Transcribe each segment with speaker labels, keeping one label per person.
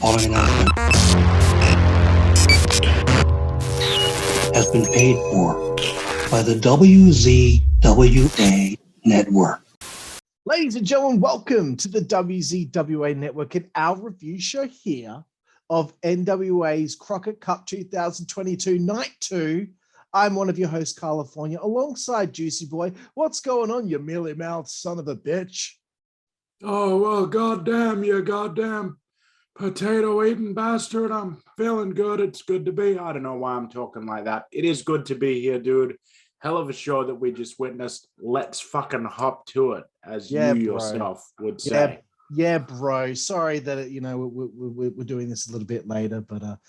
Speaker 1: following announcement has been paid for by the WZWA Network.
Speaker 2: Ladies and gentlemen, welcome to the WZWA Network and our review show here of NWA's Crockett Cup 2022 Night 2. I'm one of your hosts, Karlifornia, alongside Jooseyboy. What's going on, you mealy-mouthed son of a bitch?
Speaker 3: Oh, well, goddamn you, goddamn potato-eating bastard. I'm feeling good. It's good to be. I don't know why I'm talking like that. It is good to be here, dude. Hell of a show that we just witnessed. Let's fucking hop to it, as you yourself would say.
Speaker 2: Yeah, bro. Sorry that, we're doing this a little bit later, but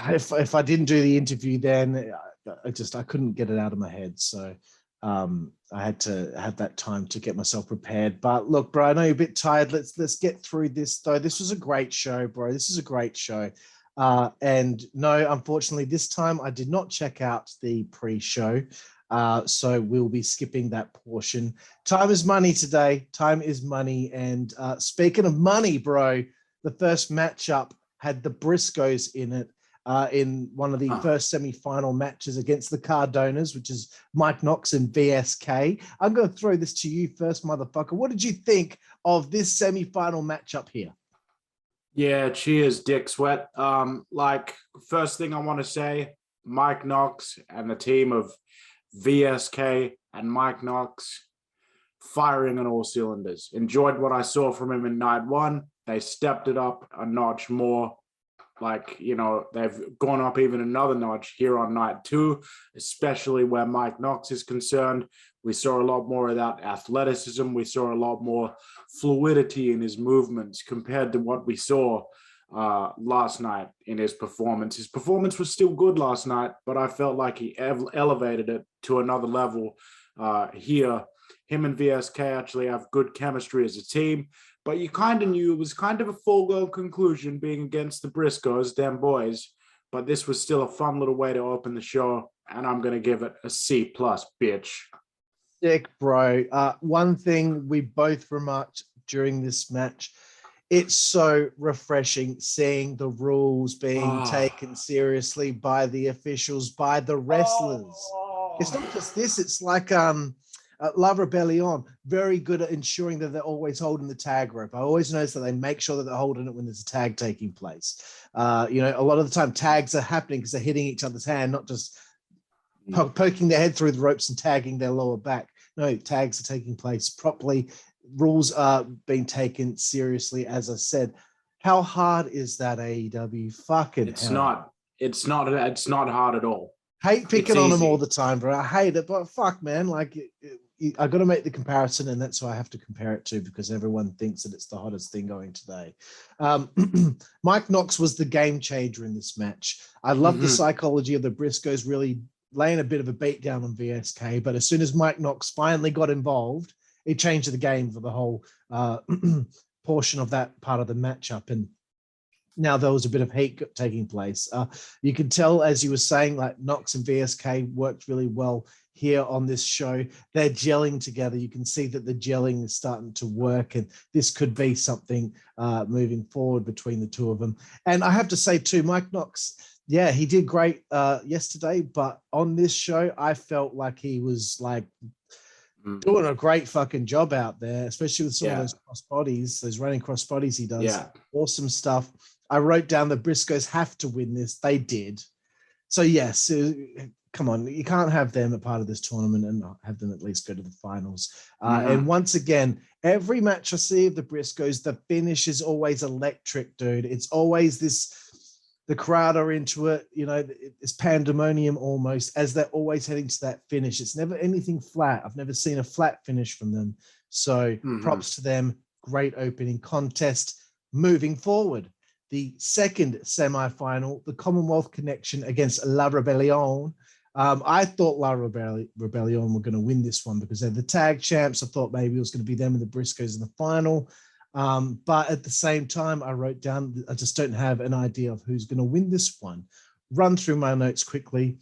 Speaker 2: if I didn't do the interview then, I couldn't get it out of my head. So I had to have that time to get myself prepared. But look, bro, I know you're a bit tired. Let's get through this, though. This was a great show, bro. This is a great show. And no, unfortunately, this time I did not check out the pre-show. So we'll be skipping that portion. Time is money today. Time is money. And speaking of money, bro, the first matchup had the Briscoes in it. In one of the first semi-final matches against the Cardonas, which is Mike Knox and VSK. I'm going to throw this to you first, motherfucker. What did you think of this semi-final matchup here?
Speaker 3: Yeah, cheers, Dick Sweat. First thing I want to say, Mike Knox and the team of VSK and Mike Knox firing on all cylinders. Enjoyed what I saw from him in night one. They stepped it up a notch more. They've gone up even another notch here on night two, especially where Mike Knox is concerned. We saw a lot more of that athleticism. We saw a lot more fluidity in his movements compared to what we saw last night in his performance. His performance was still good last night, but I felt like he elevated it to another level here. Him and VSK actually have good chemistry as a team. But you kind of knew it was kind of a foregone conclusion being against the Briscoes, them boys. But this was still a fun little way to open the show. And I'm going to give it a C+, bitch.
Speaker 2: Sick, bro. One thing we both remarked during this match, it's so refreshing seeing the rules being taken seriously by the officials, by the wrestlers. It's not just this. It's like... La Rebelión, very good at ensuring that they're always holding the tag rope. I always notice that they make sure that they're holding it when there's a tag taking place. A lot of the time tags are happening because they're hitting each other's hand, not just poking their head through the ropes and tagging their lower back. No, tags are taking place properly. Rules are being taken seriously, as I said. How hard is that, AEW? Fucking
Speaker 3: It's
Speaker 2: hell.
Speaker 3: It's not hard at all.
Speaker 2: Hate picking on them all the time, bro. I hate it, but fuck, man. I got to make the comparison, and that's who I have to compare it to because everyone thinks that it's the hottest thing going today. Mike Knox was the game changer in this match. I love the psychology of the Briscoes really laying a bit of a beat down on VSK, but as soon as Mike Knox finally got involved, it changed the game for the whole portion of that part of the matchup. And now there was a bit of heat taking place. You could tell, as you were saying, like Knox and VSK worked really well here on this show. They're gelling together. You can see that the gelling is starting to work, and this could be something moving forward between the two of them. And I have to say too, Mike Knox, yeah, he did great yesterday, but on this show, I felt like he was doing a great fucking job out there, especially with some of those cross bodies, those running cross bodies he does. Yeah. Awesome stuff. I wrote down the Briscoes have to win this. They did. So yes, come on, you can't have them a part of this tournament and not have them at least go to the finals. And once again, every match I see of the Briscoes, the finish is always electric, dude. It's always the crowd are into it. It's pandemonium almost as they're always heading to that finish. It's never anything flat. I've never seen a flat finish from them. So props to them. Great opening contest. Moving forward, the second semi-final, the Commonwealth connection against La Rebelión. I thought La Rebelión were going to win this one because they're the tag champs. I thought maybe it was going to be them and the Briscoes in the final. But at the same time, I wrote down, I just don't have an idea of who's going to win this one. Run through my notes quickly.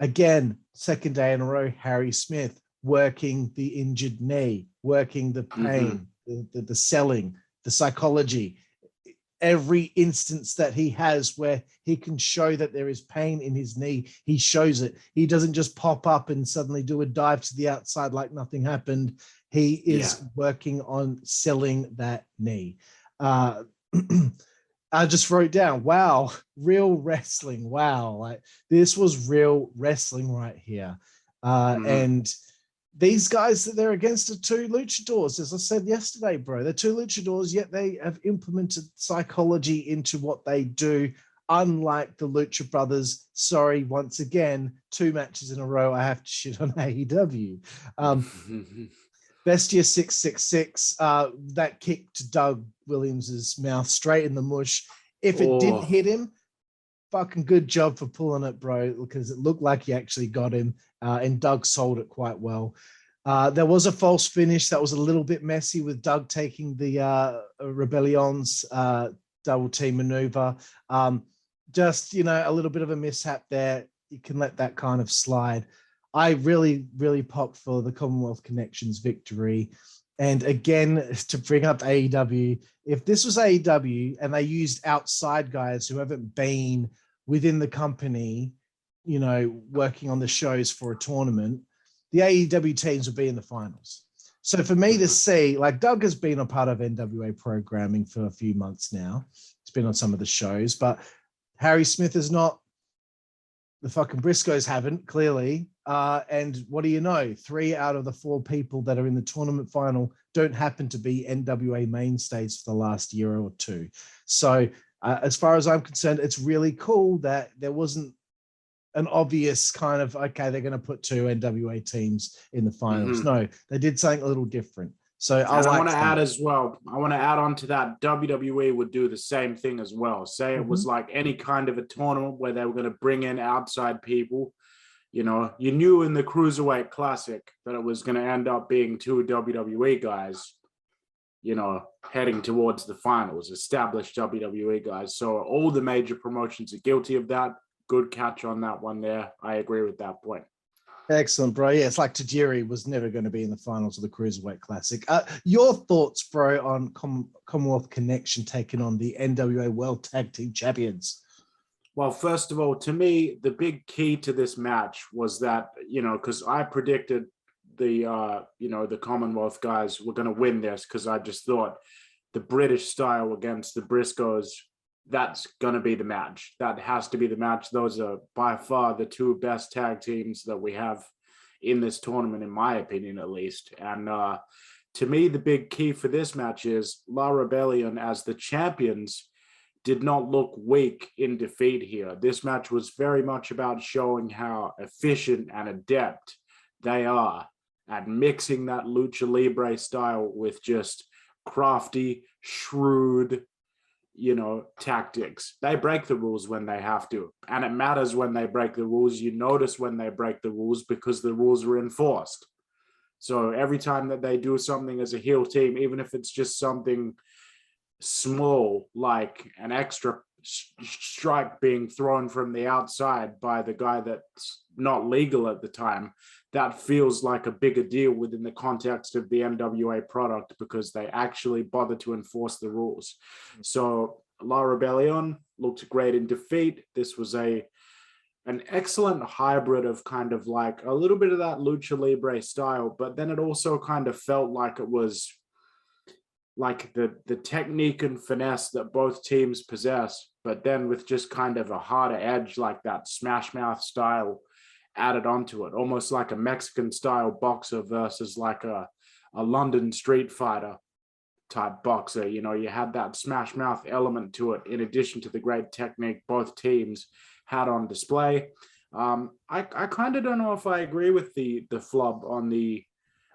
Speaker 2: Again, second day in a row, Harry Smith working the injured knee, working the pain, the selling, the psychology. every instance that he has where he can show that there is pain in his knee, he shows it. He doesn't just pop up and suddenly do a dive to the outside like nothing happened. He is working on selling that knee. I just wrote down, wow, real wrestling. Wow. Like this was real wrestling right here. And these guys that they're against are two luchadors, as I said yesterday, bro. They're two luchadors, yet they have implemented psychology into what they do, unlike the Lucha Brothers. Sorry, once again, 2 matches in a row, I have to shit on AEW. Bestia 666, that kick to Doug Williams's mouth straight in the mush. If it didn't hit him, fucking good job for pulling it, bro, because it looked like he actually got him, and Doug sold it quite well. There was a false finish that was a little bit messy with Doug taking the Rebellion's double team maneuver. Just, a little bit of a mishap there. You can let that kind of slide. I really, really popped for the Commonwealth Connections victory. And again, to bring up AEW, if this was AEW and they used outside guys who haven't been within the company, working on the shows for a tournament, the AEW teams would be in the finals. So for me to see, like Doug has been a part of NWA programming for a few months now. It's been on some of the shows, but Harry Smith is not. The fucking Briscoes haven't, clearly. And what do you know? 3 out of the 4 people that are in the tournament final don't happen to be NWA mainstays for the last year or 2. So as far as I'm concerned, it's really cool that there wasn't an obvious kind of, okay, they're going to put 2 NWA teams in the finals. No, they did something a little different. So I want to
Speaker 3: add as well. I want to add on to that. WWE would do the same thing as well. Say it was like any kind of a tournament where they were going to bring in outside people. You knew in the Cruiserweight Classic that it was going to end up being 2 WWE guys, heading towards the finals, established WWE guys. So all the major promotions are guilty of that. Good catch on that one there. I agree with that point.
Speaker 2: Excellent, bro. Yeah, it's like Tajiri was never going to be in the finals of the Cruiserweight Classic. Your thoughts, bro, on Commonwealth Connection taking on the NWA World Tag Team Champions?
Speaker 3: Well, first of all, to me, the big key to this match was that, because I predicted the Commonwealth guys were going to win this because I just thought the British style against the Briscoes, that's going to be the match. That has to be the match. Those are by far the 2 best tag teams that we have in this tournament, in my opinion, at least. And to me, the big key for this match is La Rebellion as the champions did not look weak in defeat here. This match was very much about showing how efficient and adept they are at mixing that lucha libre style with just crafty, shrewd, tactics. They break the rules when they have to. And it matters when they break the rules. You notice when they break the rules because the rules are enforced. So every time that they do something as a heel team, even if it's just something small, like an extra strike being thrown from the outside by the guy that's not legal at the time, that feels like a bigger deal within the context of the NWA product because they actually bother to enforce the rules. So La Rebellion looked great in defeat. This was an excellent hybrid of kind of like a little bit of that lucha libre style, but then it also kind of felt like it was like the technique and finesse that both teams possess, but then with just kind of a harder edge, like that smash mouth style added onto it, almost like a Mexican style boxer versus like a London street fighter type boxer. You had that smash mouth element to it, in addition to the great technique both teams had on display. I kind of don't know if I agree with the flub on the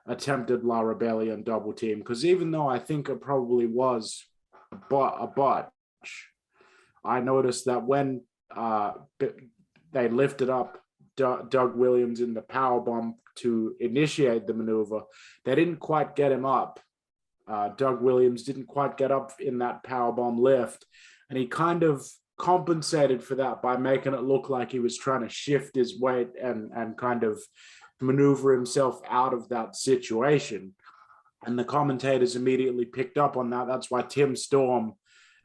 Speaker 3: attempted La Rebellion double team, because even though I think it probably was a botch, I noticed that when they lifted up Doug Williams in the powerbomb to initiate the maneuver, they didn't quite get him up. Doug Williams didn't quite get up in that powerbomb lift, and he kind of compensated for that by making it look like he was trying to shift his weight and kind of maneuver himself out of that situation. And the commentators immediately picked up on that. That's why Tim Storm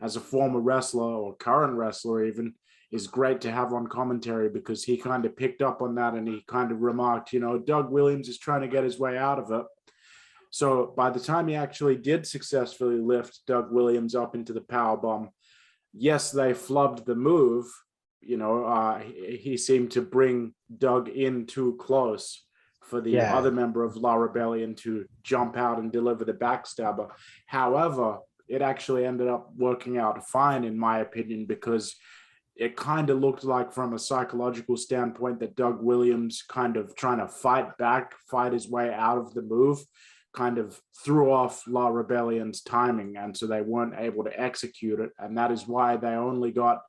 Speaker 3: as a former wrestler or current wrestler even, is great to have on commentary, because he kind of picked up on that and he kind of remarked, Doug Williams is trying to get his way out of it. So by the time he actually did successfully lift Doug Williams up into the powerbomb, yes, they flubbed the move. He seemed to bring Doug in too close for the other member of La Rebellion to jump out and deliver the backstabber. However, it actually ended up working out fine, in my opinion, because it kind of looked like, from a psychological standpoint, that Doug Williams, kind of trying to fight his way out of the move, kind of threw off La Rebellion's timing, and so they weren't able to execute it. And that is why they only got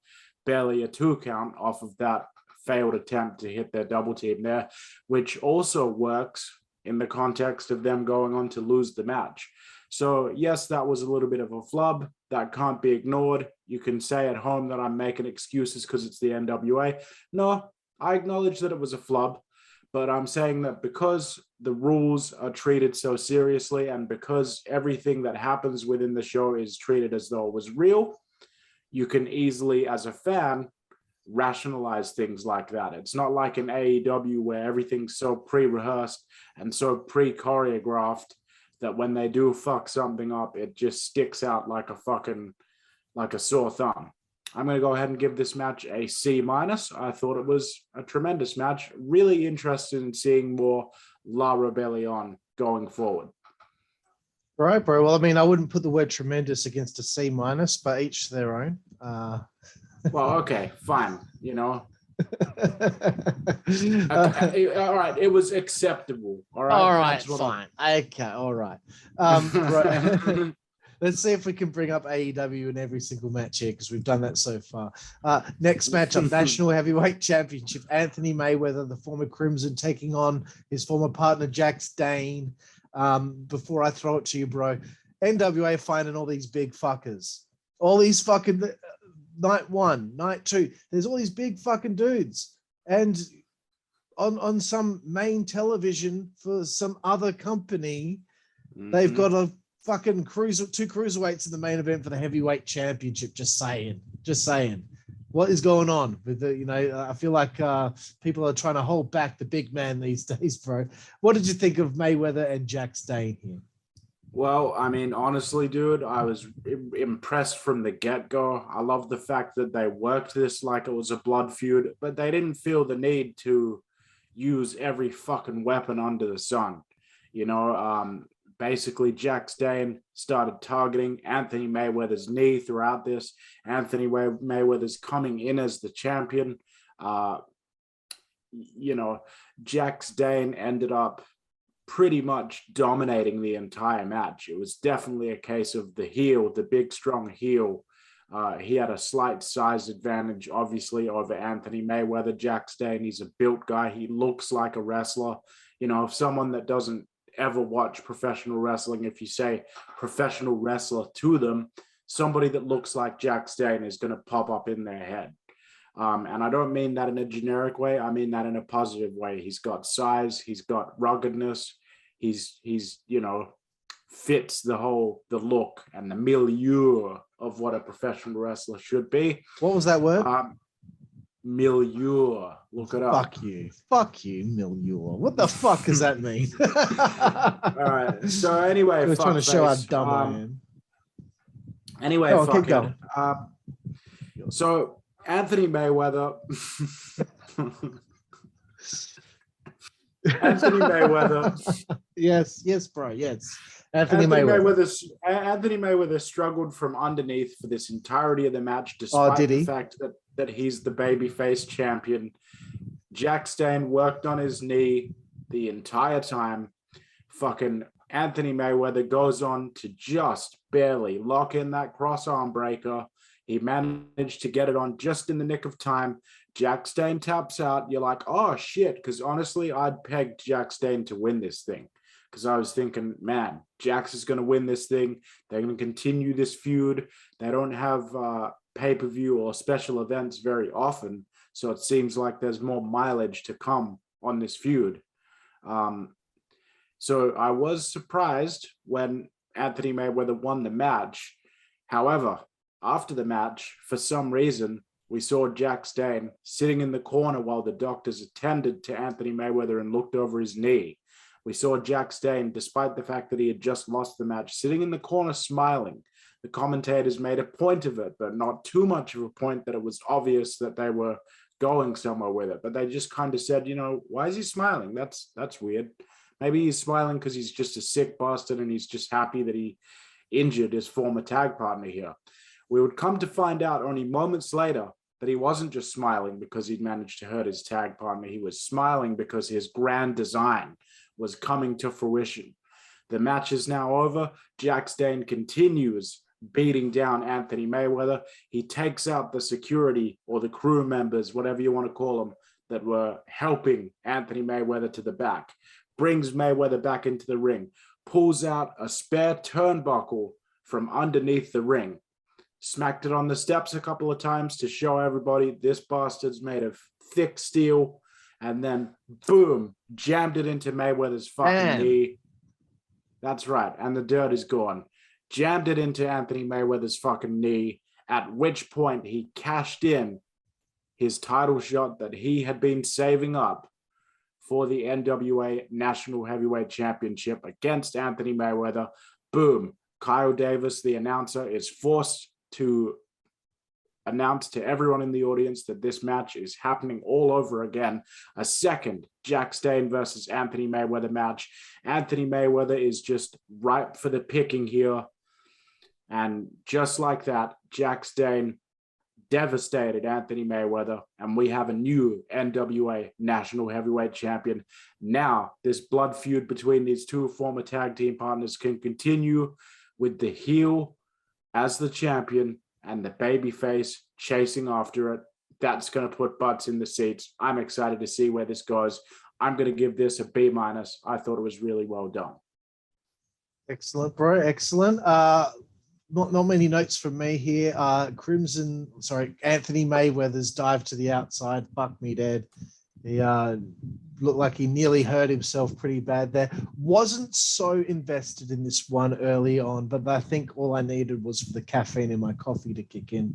Speaker 3: barely a 2 count off of that failed attempt to hit their double team there, which also works in the context of them going on to lose the match. So yes, that was a little bit of a flub that can't be ignored. You can say at home that I'm making excuses because it's the NWA. No, I acknowledge that it was a flub, but I'm saying that because the rules are treated so seriously, and because everything that happens within the show is treated as though it was real, you can easily, as a fan, rationalize things like that. It's not like in AEW where everything's so pre-rehearsed and so pre-choreographed that when they do fuck something up, it just sticks out like a sore thumb. I'm going to go ahead and give this match a C-. I thought it was a tremendous match. Really interested in seeing more La Rebellion going forward.
Speaker 2: All right, bro. Well, I mean, I wouldn't put the word tremendous against a C-, but each their own.
Speaker 3: Well, okay, fine. Okay, all right, it was acceptable. All right,
Speaker 2: fine. Okay, all right. Right. Let's see if we can bring up AEW in every single match here, because we've done that so far. Next matchup, National Heavyweight Championship. Anthony Mayweather, the former Crimson, taking on his former partner, Dane. Before I throw it to you, bro, NWA finding all these big fuckers. All these fucking... night 1, night 2, there's all these big fucking dudes, and on some main television for some other company, they've got a fucking two cruiserweights in the main event for the heavyweight championship. Just saying, what is going on with the, I feel like people are trying to hold back the big man these days, bro. What did you think of Mayweather and Dane here?
Speaker 3: Well, I mean, honestly, dude, I was impressed from the get-go. I love the fact that they worked this like it was a blood feud, but they didn't feel the need to use every fucking weapon under the sun. Basically, Dane started targeting Anthony Mayweather's knee throughout this. Anthony Mayweather's coming in as the champion. Dane ended up pretty much dominating the entire match. It was definitely a case of the big, strong heel. He had a slight size advantage, obviously, over Anthony Mayweather. Dane, he's a built guy. He looks like a wrestler. If someone that doesn't ever watch professional wrestling, if you say professional wrestler to them, somebody that looks like Dane is going to pop up in their head. And I don't mean that in a generic way. I mean that in a positive way. He's got size. He's got ruggedness. He's fits the look and the milieu of what a professional wrestler should be.
Speaker 2: What was that word?
Speaker 3: Milieu. Look it up.
Speaker 2: Fuck you, milieu. What the fuck does that mean?
Speaker 3: All right. So anyway,
Speaker 2: we're trying to show how dumb I am.
Speaker 3: Anyway,
Speaker 2: keep going.
Speaker 3: So Anthony Mayweather. Anthony Mayweather.
Speaker 2: Yes, bro. Yes.
Speaker 3: Anthony Mayweather struggled from underneath for this entirety of the match, despite the fact that he's the babyface champion. Dane worked on his knee the entire time. Fucking Anthony Mayweather goes on to just barely lock in that cross arm breaker. He managed to get it on just in the nick of time. Dane taps out. You're like, oh shit, because honestly, I'd pegged Dane to win this thing. Because I was thinking, man, Jax is going to win this thing. They're going to continue this feud. They don't have pay-per-view or special events very often, so it seems like there's more mileage to come on this feud. So I was surprised when Anthony Mayweather won the match. However, after the match, for some reason, we saw Jack Dane sitting in the corner while the doctors attended to Anthony Mayweather and looked over his knee. We saw Jack Dane, despite the fact that he had just lost the match, sitting in the corner smiling. The commentators made a point of it, but not too much of a point that it was obvious that they were going somewhere with it. But they just kind of said, why is he smiling? That's weird. Maybe he's smiling because he's just a sick bastard and he's just happy that he injured his former tag partner here. We would come to find out only moments later that he wasn't just smiling because he'd managed to hurt his tag partner. He was smiling because his grand design was coming to fruition. The match is now over. Jack Dane continues beating down Anthony Mayweather. He takes out the security or the crew members, whatever you want to call them, that were helping Anthony Mayweather to the back, brings Mayweather back into the ring, pulls out a spare turnbuckle from underneath the ring, smacked it on the steps a couple of times to show everybody this bastard's made of thick steel, and then boom, jammed it into Mayweather's fucking knee. That's right, and the dirt is gone. Jammed it into Anthony Mayweather's fucking knee, at which point he cashed in his title shot that he had been saving up for the NWA National Heavyweight Championship against Anthony Mayweather. Boom. Kyle Davis, the announcer, is forced to announce to everyone in the audience that this match is happening all over again. A second Jack Dane versus Anthony Mayweather match. Anthony Mayweather is just ripe for the picking here. And just like that, Jack Dane devastated Anthony Mayweather, and we have a new NWA National Heavyweight Champion. Now, this blood feud between these two former tag team partners can continue with the heel as the champion and the babyface chasing after it. That's going to put butts in the seats. I'm excited to see where this goes. I'm going to give this a B-. I thought it was really well done.
Speaker 2: Excellent, bro. Excellent. Not many notes from me here. Anthony Mayweather's dive to the outside. Fuck me dead. He looked like he nearly hurt himself pretty bad there. Wasn't so invested in this one early on, but I think all I needed was for the caffeine in my coffee to kick in.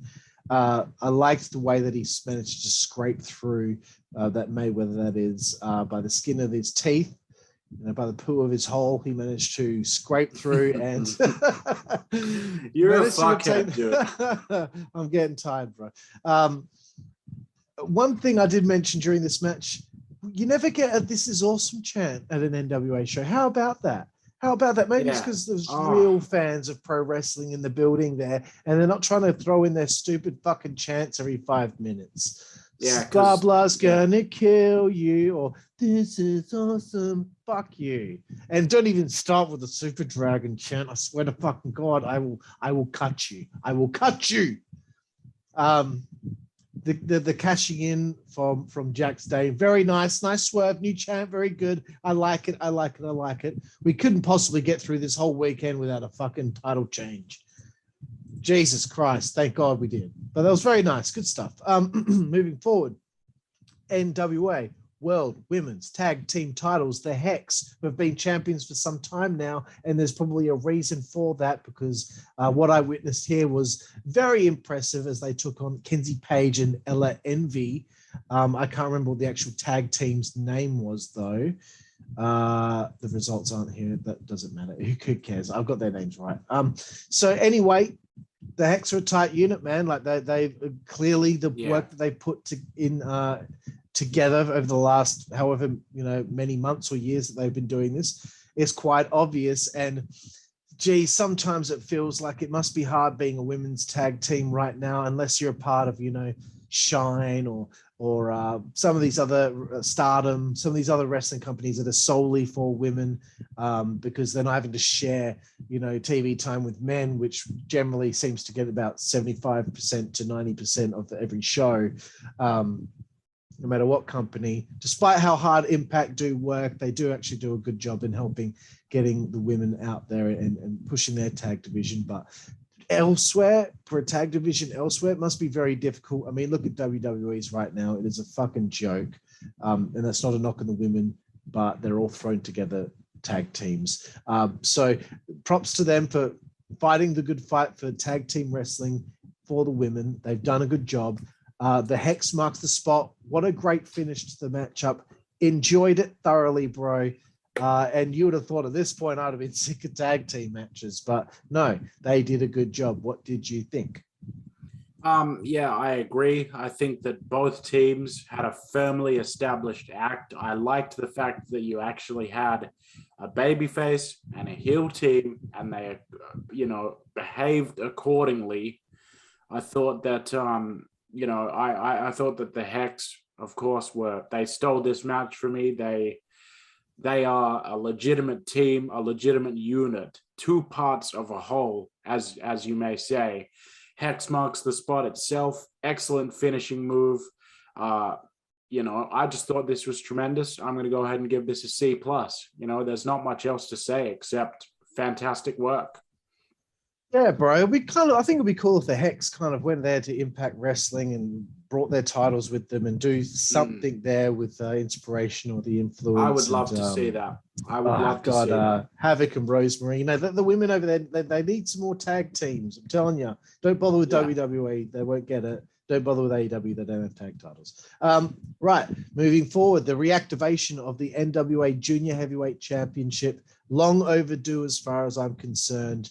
Speaker 2: I liked the way that he managed to scrape through that Mayweather, that is, by the skin of his teeth. By the poo of his hole, he managed to scrape through and
Speaker 3: you're a fuckhead, dude.
Speaker 2: I'm getting tired, bro. One thing I did mention during this match, you never get a "This is awesome" chant at an NWA show. How about that? Maybe it's because there's real fans of pro wrestling in the building there, and they're not trying to throw in their stupid fucking chants every 5 minutes.
Speaker 3: Yeah,
Speaker 2: blah blah's gonna kill you, or "This is awesome." Fuck you. And don't even start with the Super Dragon chant. I swear to fucking God, I will cut you. I will cut you. The cashing in from Jack Dane, very nice swerve, new chant, very good. I like it. We couldn't possibly get through this whole weekend without a fucking title change. Jesus Christ, thank God we did. But that was very nice, good stuff. Moving forward, NWA World Women's Tag Team titles. The Hex have been champions for some time now, and there's probably a reason for that, because what I witnessed here was very impressive as they took on Kenzie Page and Ella Envy. I can't remember what the actual tag team's name was, though. The results aren't here. That doesn't matter. Who cares? I've got their names right. So anyway, the Hex are a tight unit, man. Like they clearly the work that they put together over the last however many months or years that they've been doing this is quite obvious. And gee, sometimes it feels like it must be hard being a women's tag team right now, unless you're a part of Shine or some of these other Stardom, some of these other wrestling companies that are solely for women, because they're not having to share TV time with men, which generally seems to get about 75% to 90% of every show. No matter what company, despite how hard Impact do work, they do actually do a good job in helping getting the women out there and pushing their tag division. But elsewhere, for a tag division elsewhere, it must be very difficult. I mean, look at WWE's right now. It is a fucking joke. And that's not a knock on the women, but they're all thrown together tag teams. So props to them for fighting the good fight for tag team wrestling for the women. They've done a good job. The Hex marks the spot. What a great finish to the matchup. Enjoyed it thoroughly, bro. And you would have thought at this point I'd have been sick of tag team matches, but no, they did a good job. What did you think?
Speaker 3: Yeah, I agree. I think that both teams had a firmly established act. I liked the fact that you actually had a babyface and a heel team, and they, behaved accordingly. I thought that, I thought that the Hex, of course, they stole this match for me. They are a legitimate team, a legitimate unit, two parts of a whole, as you may say. Hex marks the spot itself. Excellent finishing move. I just thought this was tremendous. I'm going to go ahead and give this a C+. There's not much else to say except fantastic work.
Speaker 2: Yeah, bro. I think it'd be cool if the Hex kind of went there to Impact Wrestling and brought their titles with them and do something there with inspiration or the influence.
Speaker 3: I would love to see that. I would love to see that.
Speaker 2: Havoc and Rosemary. The women over there, they need some more tag teams. I'm telling you. Don't bother with WWE. They won't get it. Don't bother with AEW. They don't have tag titles. Right. Moving forward, the reactivation of the NWA Junior Heavyweight Championship. Long overdue as far as I'm concerned.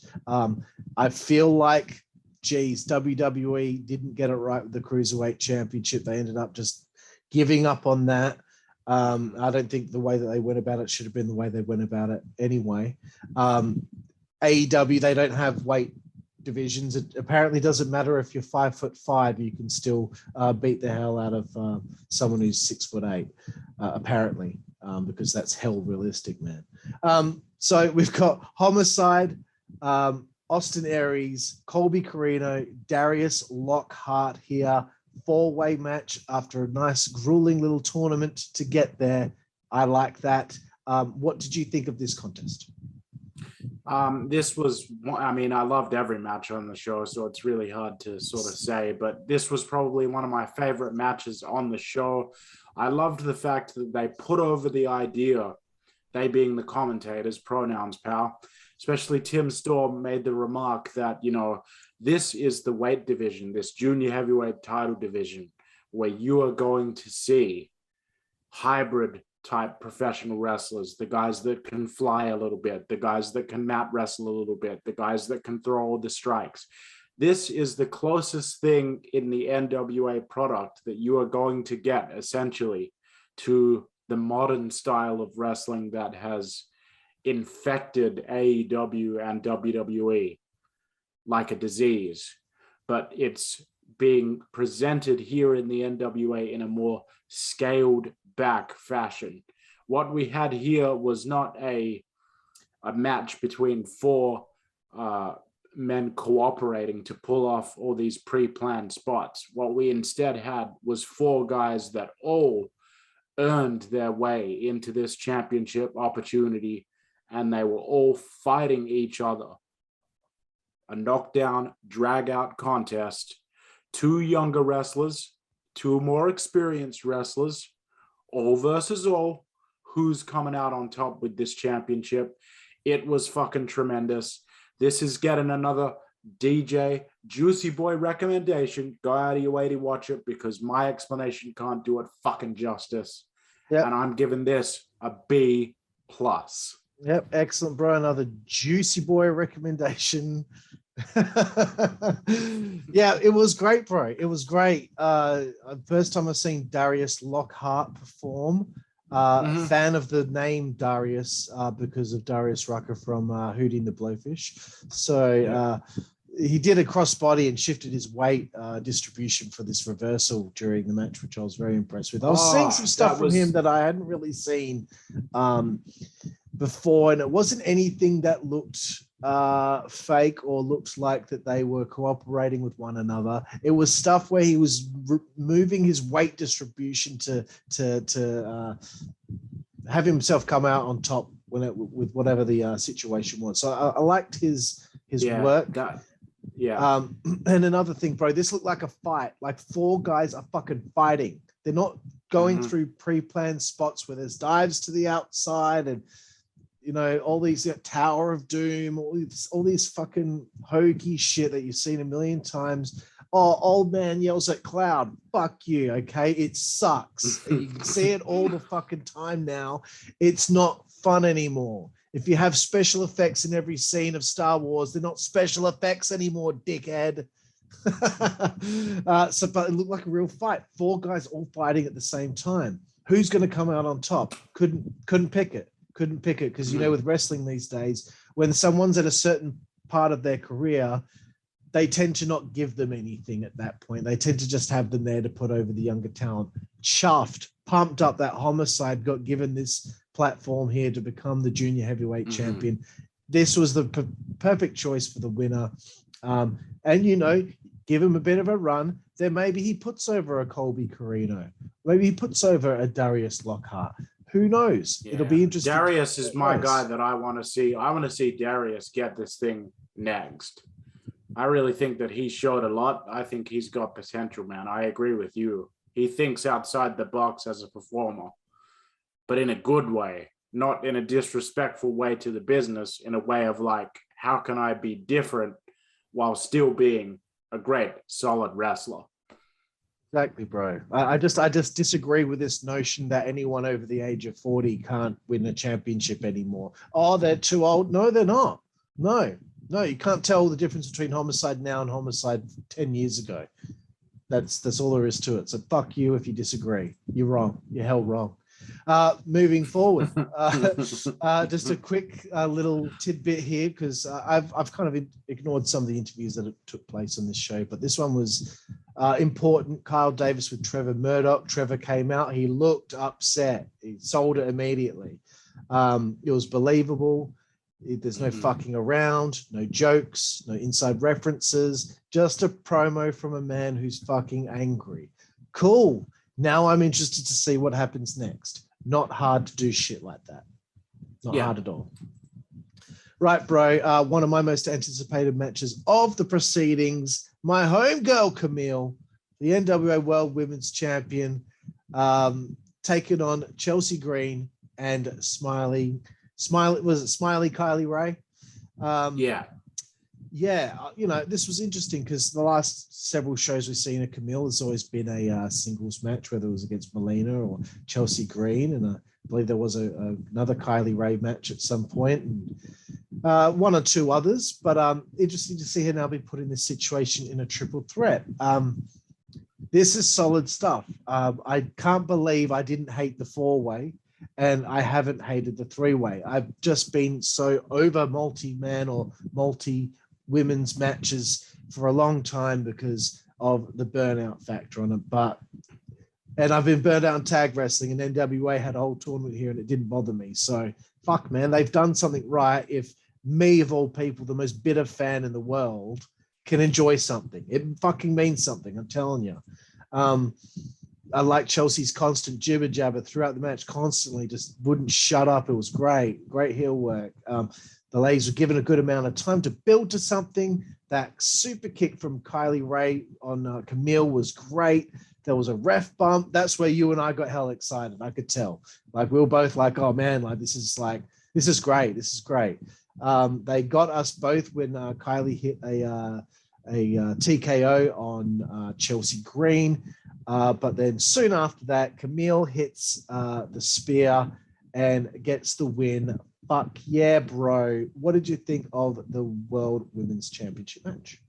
Speaker 2: I feel like, WWE didn't get it right with the Cruiserweight Championship. They ended up just giving up on that. I don't think the way that they went about it should have been the way they went about it anyway. AEW, they don't have weight divisions. It apparently doesn't matter if you're 5'5", you can still beat the hell out of someone who's 6'8", apparently, because that's hell realistic, man. So we've got Homicide, Austin Aries, Colby Corino, Darius Lockheart here. 4-way match after a nice grueling little tournament to get there. I like that. What did you think of this contest?
Speaker 3: This was, I loved every match on the show, so it's really hard to sort of say, but this was probably one of my favorite matches on the show. I loved the fact that they put over the idea, they being the commentators, pronouns, pal, especially Tim Storm made the remark that, this is the weight division, this junior heavyweight title division, where you are going to see hybrid type professional wrestlers, the guys that can fly a little bit, the guys that can mat wrestle a little bit, the guys that can throw all the strikes. This is the closest thing in the NWA product that you are going to get, essentially, to the modern style of wrestling that has infected AEW and WWE like a disease. But it's being presented here in the NWA in a more scaled back fashion. What we had here was not a match between four men cooperating to pull off all these pre-planned spots. What we instead had was four guys that all earned their way into this championship opportunity, and they were all fighting each other. A knockdown, drag-out contest. Two younger wrestlers, two more experienced wrestlers, all versus all. Who's coming out on top with this championship? It was fucking tremendous. This is getting another DJ Jooseyboy recommendation. Go out of your way to watch it because my explanation can't do it fucking justice. Yep. And I'm giving this a B+.
Speaker 2: Yep, excellent, bro. Another Jooseyboy recommendation. Yeah, it was great, bro. It was great. First time I've seen Darius Lockheart perform. Fan of the name Darius because of Darius Rucker from Hootie and the Blowfish. So he did a crossbody and shifted his weight distribution for this reversal during the match, which I was very impressed with. I was seeing some stuff from him that I hadn't really seen before, and it wasn't anything that looked fake or looked like that they were cooperating with one another. It was stuff where he was moving his weight distribution to have himself come out on top with whatever the situation was. So I liked his work. And another thing, bro, this looked like a fight. Like four guys are fucking fighting. They're not going through pre-planned spots where there's dives to the outside and all these Tower of Doom, all these fucking hokey shit that you've seen a million times. Oh, old man yells at cloud. Fuck you, okay? It sucks. You can see it all the fucking time now. It's not fun anymore. If you have special effects in every scene of Star Wars, they're not special effects anymore, dickhead. But it looked like a real fight. 4 guys all fighting at the same time. Who's going to come out on top? Couldn't pick it. Couldn't pick it because, with wrestling these days, when someone's at a certain part of their career, they tend to not give them anything at that point. They tend to just have them there to put over the younger talent. Chuffed, pumped up that Homicide got given this platform here to become the junior heavyweight champion. This was the perfect choice for the winner. And, give him a bit of a run. Then maybe he puts over a Colby Corino. Maybe he puts over a Darius Lockheart. Who knows? Yeah. It'll be interesting.
Speaker 3: Darius is my guy that I want to see. I want to see Darius get this thing next. I really think that he showed a lot. I think he's got potential, man. I agree with you. He thinks outside the box as a performer, but in a good way, not in a disrespectful way to the business, in a way of like, how can I be different while still being a great, solid wrestler?
Speaker 2: Exactly, bro. I just disagree with this notion that anyone over the age of 40 can't win a championship anymore. Oh, they're too old. No, they're not. No, you can't tell the difference between Homicide now and Homicide 10 years ago. That's all there is to it. So fuck you if you disagree. You're wrong. You're hell wrong. Moving forward, just a quick little tidbit here, because I've kind of ignored some of the interviews that took place on this show, but this one was important. Kyle Davis with Trevor Murdoch. Trevor came out. He looked upset. He sold it immediately. It was believable. There's no fucking around, no jokes, no inside references, just a promo from a man who's fucking angry. Cool. Now I'm interested to see what happens next. Not hard to do shit like that. Not hard at all. Right, bro. One of my most anticipated matches of the proceedings. My homegirl, Kamille, the NWA World Women's Champion, taking on Chelsea Green and Smiley. Was it Smiley Kylie Ray? This was interesting because the last several shows we've seen of Kamille has always been a singles match, whether it was against Melina or Chelsea Green, and I believe there was another Kylie Ray match at some point, and one or two others. But interesting to see her now be put in this situation in a triple threat. This is solid stuff. I can't believe I didn't hate the 4-way. And I haven't hated the 3-way. I've just been so over multi-man or multi-women's matches for a long time because of the burnout factor on it. And I've been burned out on tag wrestling, and NWA had a whole tournament here and it didn't bother me. So fuck, man, they've done something right. If me, of all people, the most bitter fan in the world, can enjoy something, it fucking means something. I'm telling you. I like Chelsea's constant jibber jabber throughout the match, constantly just wouldn't shut up. It was great heel work. The ladies were given a good amount of time to build to something. That super kick from Kylie Ray on Kamille was great. There was a ref bump. That's where you and I got hell excited. I could tell. Like, we were both like, oh man, like this is great. This is great. They got us both when Kylie hit a TKO on Chelsea Green. But then soon after that, Kamille hits the spear and gets the win. Fuck yeah, bro. What did you think of the World Women's Championship match?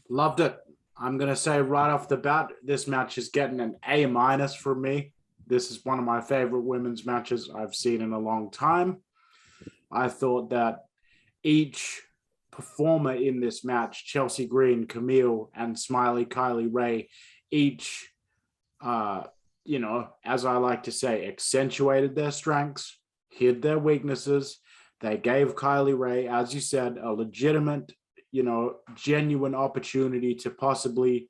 Speaker 3: Loved it. I'm going to say right off the bat, this match is getting an A- from me. This is one of my favorite women's matches I've seen in a long time. I thought that each performer in this match, Chelsea Green, Kamille, and Smiley Kylie Ray, each as I like to say, accentuated their strengths, hid their weaknesses. They gave Kylie Ray, as you said, a legitimate, genuine opportunity to possibly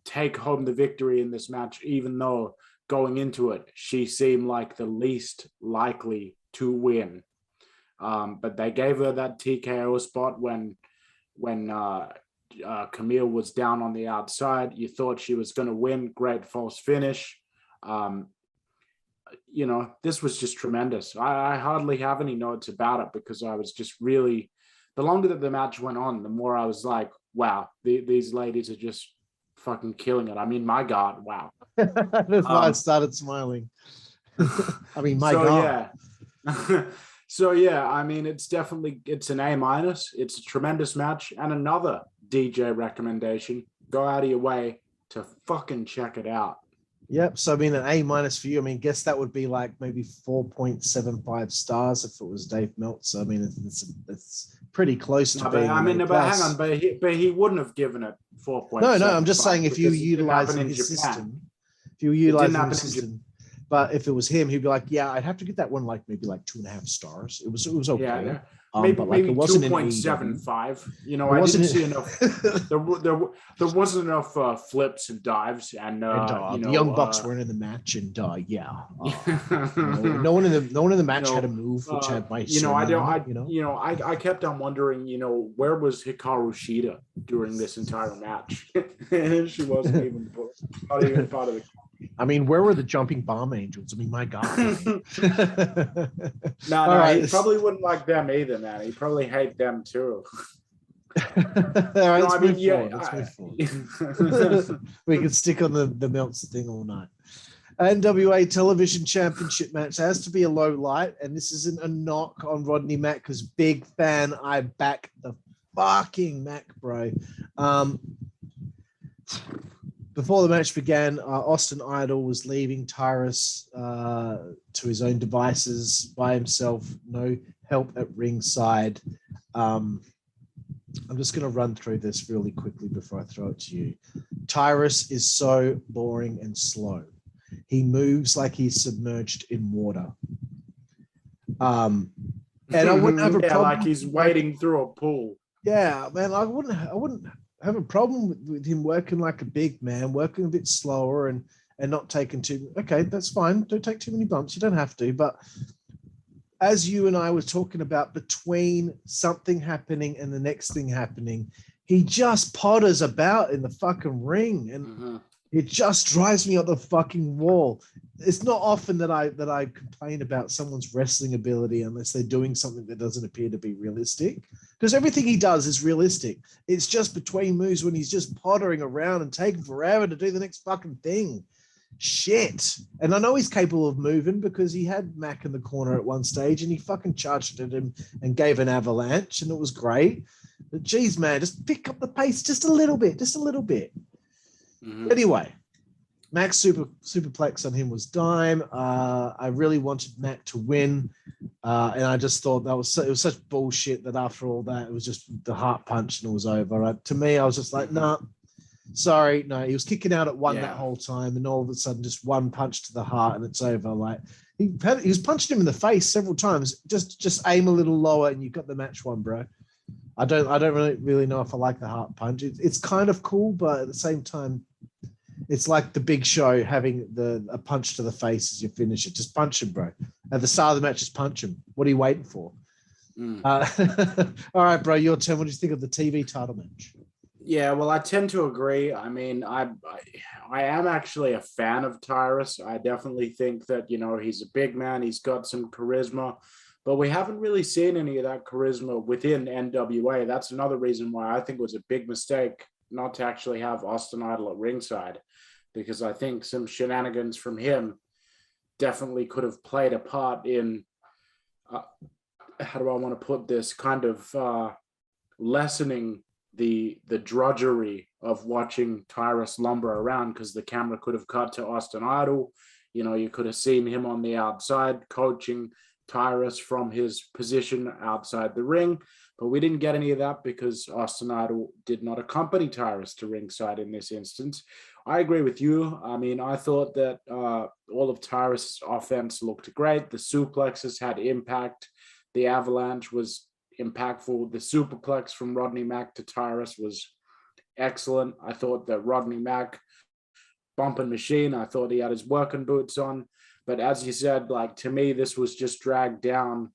Speaker 3: take home the victory in this match, even though going into it, she seemed like the least likely to win. But they gave her that TKO spot when Kamille was down on the outside. You thought she was going to win. Great false finish. This was just tremendous. I hardly have any notes about it because I was just really, the longer that the match went on, the more I was like, wow, these ladies are just fucking killing it. I mean, my God, wow.
Speaker 2: That's why I started smiling. I mean, my God.
Speaker 3: Yeah. So yeah, I mean, it's an A-. It's a tremendous match, and another DJ recommendation. Go out of your way to fucking check it out.
Speaker 2: Yep. So I mean, an A- for you. I mean, guess that would be like maybe 4.75 stars if it was Dave Meltzer. I mean, it's pretty close to being.
Speaker 3: But hang on, but he wouldn't have given it 4.7.
Speaker 2: No, I'm just saying if you utilize his system, if you utilize his system. But if it was him, he'd be like, yeah, I'd have to get that one like maybe like 2.5 stars. It was okay.
Speaker 3: Yeah.
Speaker 2: Maybe
Speaker 3: like it wasn't 2.75. You know, I didn't see enough. There wasn't enough flips and dives, and
Speaker 2: the Young Bucks weren't in the match, and no one in the match had a move which had my.
Speaker 3: I kept on wondering, where was Hikaru Shida during this entire match? She wasn't even not even part of the.
Speaker 2: I mean, where were the jumping bomb angels? I mean, my God.
Speaker 3: No, he probably wouldn't like them either, man. He probably hate them too.
Speaker 2: All right, let's move forward. We can stick on the Meltzer thing all night. NWA Television Championship match has to be a low light, and this isn't a knock on Rodney Mack because big fan. I back the fucking Mack, bro. Before the match began, Austin Idol was leaving Tyrus to his own devices by himself. No help at ringside. I'm just going to run through this really quickly before I throw it to you. Tyrus is so boring and slow. He moves like he's submerged in water. And I wouldn't have a problem.
Speaker 3: Like he's wading through a pool.
Speaker 2: Yeah, man, I wouldn't have a problem with him working like a big man, working a bit slower and not taking okay, that's fine. Don't take too many bumps. You don't have to. But as you and I were talking about, between something happening and the next thing happening, he just potters about in the fucking ring. And it just drives me up the fucking wall. It's not often that I complain about someone's wrestling ability unless they're doing something that doesn't appear to be realistic. Because everything he does is realistic. It's just between moves when he's just pottering around and taking forever to do the next fucking thing. Shit. And I know he's capable of moving because he had Mack in the corner at one stage and he fucking charged at him and gave an avalanche and it was great. But geez, man, just pick up the pace just a little bit. Anyway, Mack's superplex on him was dime. I really wanted Mack to win, and I just thought it was such bullshit that after all that, it was just the heart punch and it was over. Right? To me, I was just like, nah, sorry, no. He was kicking out at one that whole time, and all of a sudden, just one punch to the heart and it's over. Like he was punching him in the face several times. Just aim a little lower and you got the match won, bro. I don't really know if I like the heart punch. It's kind of cool, but at the same time, it's like the Big Show having a punch to the face as your finisher. Just punch him, bro. At the start of the match, just punch him. What are you waiting for? All right, bro, your turn. What do you think of the TV title match?
Speaker 3: Yeah, well, I tend to agree. I mean, I am actually a fan of Tyrus. I definitely think that, he's a big man. He's got some charisma, but we haven't really seen any of that charisma within NWA. That's another reason why I think it was a big mistake not to actually have Austin Idol at ringside, because I think some shenanigans from him definitely could have played a part in, how do I want to put this, kind of lessening the drudgery of watching Tyrus lumber around, because the camera could have cut to Austin Idol. You could have seen him on the outside coaching Tyrus from his position outside the ring, but we didn't get any of that because Austin Idol did not accompany Tyrus to ringside in this instance. I agree with you. I mean, I thought that all of Tyrus' offense looked great. The suplexes had impact. The avalanche was impactful. The superplex from Rodney Mack to Tyrus was excellent. I thought that Rodney Mack, bumping machine, I thought he had his working boots on. But as you said, like, to me, this was just dragged down,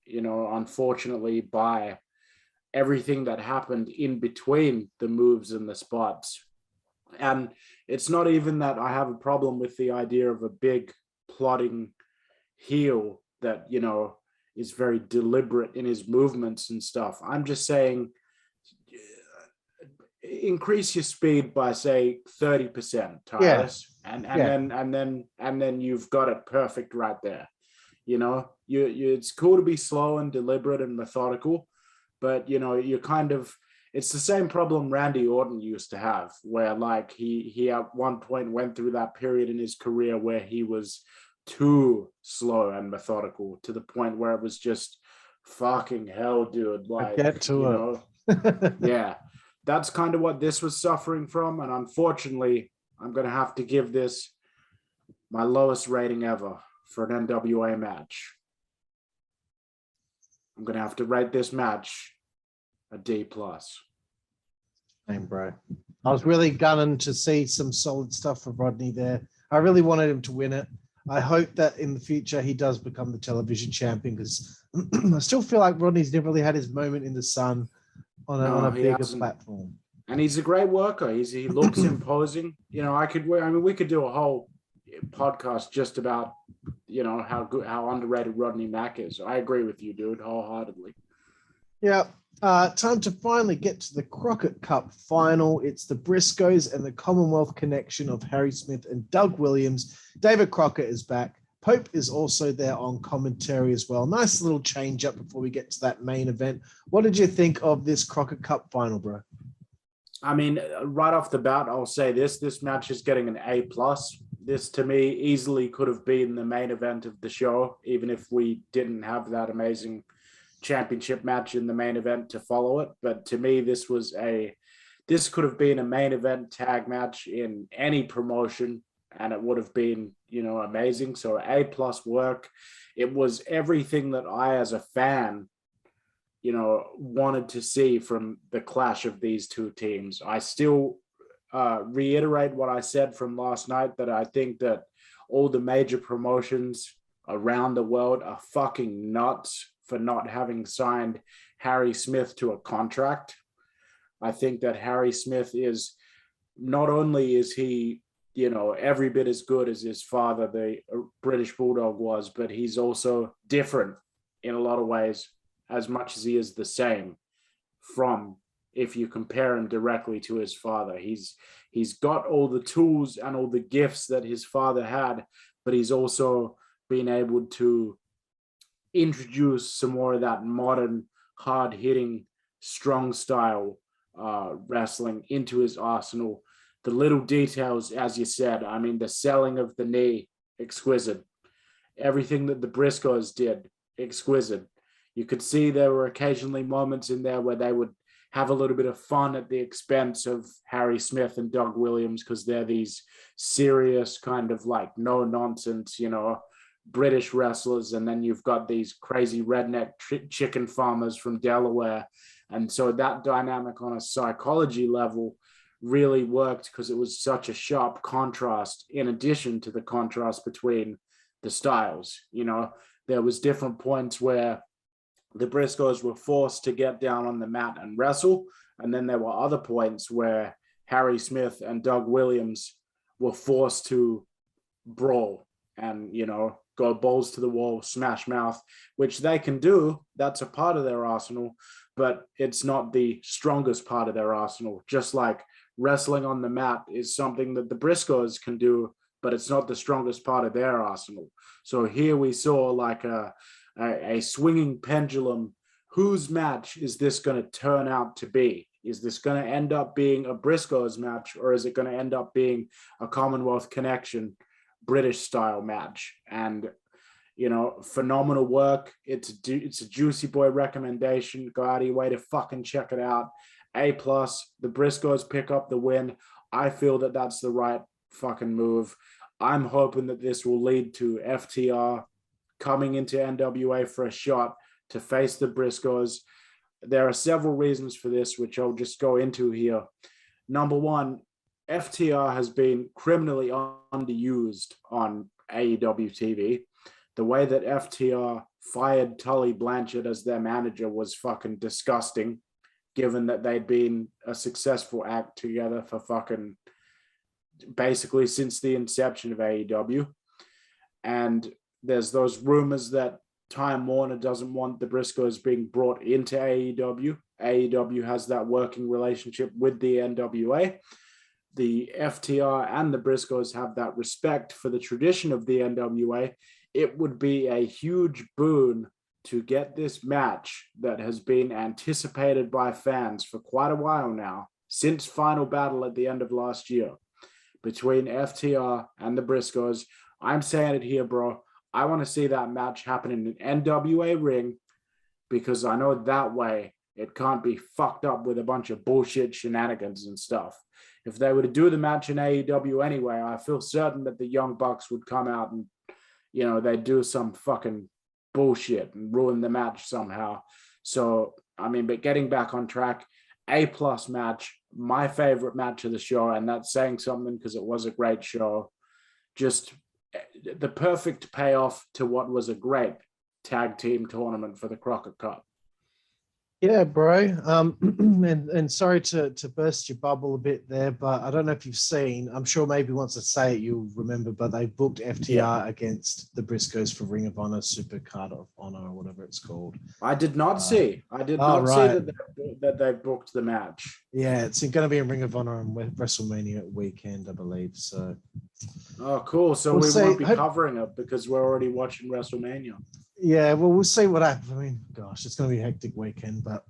Speaker 3: unfortunately, by everything that happened in between the moves and the spots. And it's not even that I have a problem with the idea of a big plotting heel that, is very deliberate in his movements and stuff. I'm just saying increase your speed by say 30%, Tyrus, and then you've got it perfect right there. You know, you it's cool to be slow and deliberate and methodical, but you know, you kind of, it's the same problem Randy Orton used to have, where like he at one point went through that period in his career where he was too slow and methodical to the point where it was just fucking hell, dude. Like,
Speaker 2: get to
Speaker 3: you
Speaker 2: it.
Speaker 3: know, yeah, that's kind of what this was suffering from. And unfortunately, I'm going to have to give this my lowest rating ever for an NWA match. I'm going to have to rate this match a D+.
Speaker 2: Same, bro. I was really gunning to see some solid stuff for Rodney there. I really wanted him to win it. I hope that in the future he does become the television champion, because I still feel like Rodney's never really had his moment in the sun on a bigger platform.
Speaker 3: And he's a great worker. He looks imposing. You know, we could do a whole podcast just about, you know, how underrated Rodney Mack is. I agree with you, dude, wholeheartedly.
Speaker 2: Yeah. Time to finally get to the Crockett Cup final. It's the Briscoes and the Commonwealth connection of Harry Smith and Doug Williams. David Crockett is back. Pope is also there on commentary as well. Nice little change up before we get to that main event. What did you think of this Crockett Cup final, bro?
Speaker 3: I mean, right off the bat, I'll say this match is getting an A+. This, to me, easily could have been the main event of the show, even if we didn't have that amazing championship match in the main event to follow it. But to me, this could have been a main event tag match in any promotion, and it would have been, you know, amazing. So A+ work. It was everything that I, as a fan, you know, wanted to see from the clash of these two teams. I still reiterate what I said from last night, that I think that all the major promotions around the world are fucking nuts for not having signed Harry Smith to a contract. I think that Harry Smith is, not only is he, you know, every bit as good as his father, the British Bulldog, was, but he's also different in a lot of ways, as much as he is the same from, if you compare him directly to his father. He's got all the tools and all the gifts that his father had, but he's also been able to introduce some more of that modern, hard-hitting, strong style wrestling into his arsenal. The little details, as you said, I mean, the selling of the knee, exquisite. Everything that the Briscoes did, exquisite. You could see there were occasionally moments in there where they would have a little bit of fun at the expense of Harry Smith and Doug Williams, because they're these serious kind of like no nonsense, you know, British wrestlers, and then you've got these crazy redneck chicken farmers from Delaware. And so that dynamic on a psychology level really worked, because it was such a sharp contrast, in addition to the contrast between the styles. You know, there was different points where the Briscoes were forced to get down on the mat and wrestle, and then there were other points where Harry Smith and Doug Williams were forced to brawl and, you know, go balls to the wall, smash mouth, which they can do. That's a part of their arsenal, but it's not the strongest part of their arsenal. Just like wrestling on the mat is something that the Briscoes can do, but it's not the strongest part of their arsenal. So here we saw like a swinging pendulum. Whose match is this going to turn out to be? Is this going to end up being a Briscoes match, or is it going to end up being a Commonwealth connection British style match? And, you know, phenomenal work. It's a Jooseyboy recommendation. Go out of your way to fucking check it out. A+. The Briscoes pick up the win. I feel that that's the right fucking move. I'm hoping that this will lead to FTR coming into NWA for a shot to face the Briscoes. There are several reasons for this, which I'll just go into here. Number one, FTR has been criminally underused on AEW TV. The way that FTR fired Tully Blanchard as their manager was fucking disgusting, given that they'd been a successful act together for fucking basically since the inception of AEW. And there's those rumors that Time Warner doesn't want the Briscoes being brought into AEW. AEW has that working relationship with the NWA. The FTR and the Briscoes have that respect for the tradition of the NWA. It would be a huge boon to get this match that has been anticipated by fans for quite a while now, since Final Battle at the end of last year, between FTR and the Briscoes. I'm saying it here, bro. I want to see that match happen in an NWA ring, because I know that way it can't be fucked up with a bunch of bullshit shenanigans and stuff. If they were to do the match in AEW anyway, I feel certain that the Young Bucks would come out and, you know, they'd do some fucking bullshit and ruin the match somehow. So, I mean, but getting back on track, A+ match, my favorite match of the show, and that's saying something because it was a great show. Just the perfect payoff to what was a great tag team tournament for the Crockett Cup.
Speaker 2: Yeah, bro. And sorry to burst your bubble a bit there, but I don't know if you've seen, I'm sure maybe once I say it, you'll remember, but they booked FTR against the Briscoes for Ring of Honor, Super Card of Honor, or whatever it's called.
Speaker 3: I did not see. I did not see that they booked the match.
Speaker 2: Yeah, it's going to be in Ring of Honor on WrestleMania weekend, I believe. So.
Speaker 3: Oh, cool. So we won't be covering it because we're already watching WrestleMania. Yeah,
Speaker 2: well, we'll see what happens. I mean, gosh, it's going to be a hectic weekend, but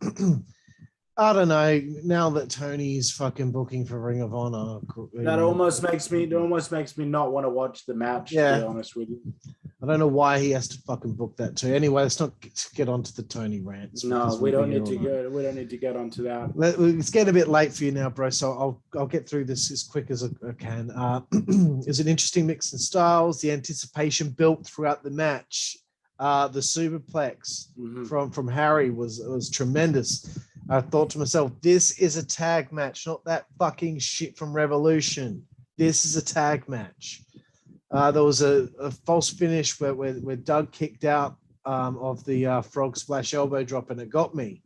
Speaker 2: I don't know. Now that Tony's fucking booking for Ring of Honor,
Speaker 3: that almost makes me not want to watch the match.
Speaker 2: Yeah.
Speaker 3: To be honest with you,
Speaker 2: I don't know why he has to fucking book that too. Anyway, let's not get onto the Tony rants.
Speaker 3: No, we don't need to go. We don't need to get onto that.
Speaker 2: It's getting a bit late for you now, bro. So I'll get through this as quick as I can. It's an interesting mix in styles. The anticipation built throughout the match. The superplex from Harry was tremendous. I thought to myself, this is a tag match, not that fucking shit from Revolution. This is a tag match. There was a false finish where Doug kicked out of the frog splash elbow drop, and it got me.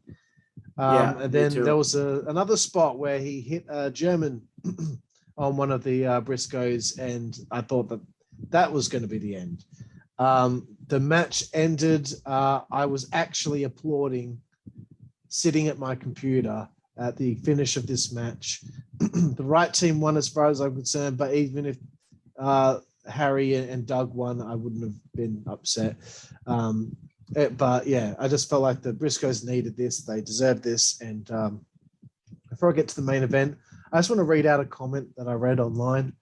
Speaker 2: And then there was another spot where he hit a German on one of the Briscoes, and I thought that was going to be the end. The match ended. I was actually applauding, sitting at my computer at the finish of this match. The right team won as far as I'm concerned, but even if Harry and Doug won, I wouldn't have been upset. But yeah, I just felt like the Briscoes needed this. They deserved this. And before I get to the main event, I just want to read out a comment that I read online